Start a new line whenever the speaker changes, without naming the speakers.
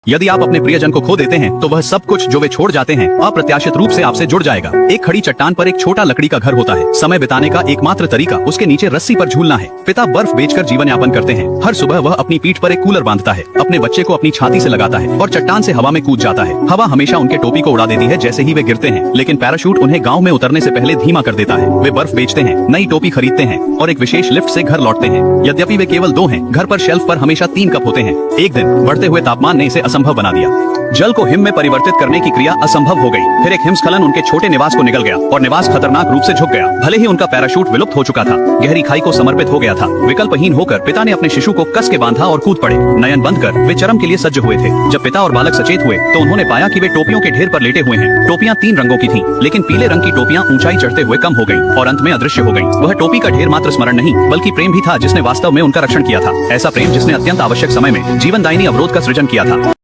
यदि आप अपने प्रियजन को खो देते हैं तो वह सब कुछ जो वे छोड़ जाते हैं अप्रत्याशित रूप से आपसे जुड़ जाएगा। एक खड़ी चट्टान पर एक छोटा लकड़ी का घर होता है। समय बिताने का एकमात्र तरीका उसके नीचे रस्सी पर झूलना है। पिता बर्फ बेचकर जीवन यापन करते हैं। हर सुबह वह अपनी पीठ पर एक कूलर बांधता है, अपने बच्चे को अपनी छाती से लगाता है और चट्टान से हवा में कूद जाता है। हवा हमेशा उनके टोपी को उड़ा देती है जैसे ही वे गिरते हैं, लेकिन पैराशूट उन्हें गाँव में उतरने से पहले धीमा कर देता है। वे बर्फ बेचते हैं, नई टोपी खरीदते हैं और एक विशेष लिफ्ट से घर लौटते हैं। यद्यपि वे केवल 2 हैं, घर पर शेल्फ पर हमेशा 3 कप होते हैं। एक दिन बढ़ते हुए तापमान ने इसे असंभव बना दिया। जल को हिम में परिवर्तित करने की क्रिया असंभव हो गई। फिर एक हिमस्खलन उनके छोटे निवास को निगल गया और निवास खतरनाक रूप से झुक गया। भले ही उनका पैराशूट विलुप्त हो चुका था, गहरी खाई को समर्पित हो गया था। विकल्पहीन होकर पिता ने अपने शिशु को कस के बांधा और कूद पड़े। नयन बंद कर वे चरम के लिए सज्ज हुए थे। जब पिता और बालक सचेत हुए तो उन्होंने पाया कि वे टोपियों के ढेर पर लेटे हुए हैं। टोपियां 3 रंगों की थीं, लेकिन पीले रंग की टोपियां ऊंचाई चढ़ते हुए कम हो गईं और अंत में अदृश्य हो गईं। वह टोपी का ढेर मात्र स्मरण नहीं बल्कि प्रेम भी था जिसने वास्तव में उनका रक्षण किया था। ऐसा प्रेम जिसने अत्यंत आवश्यक समय में जीवनदायिनी अवरोध का सृजन किया था।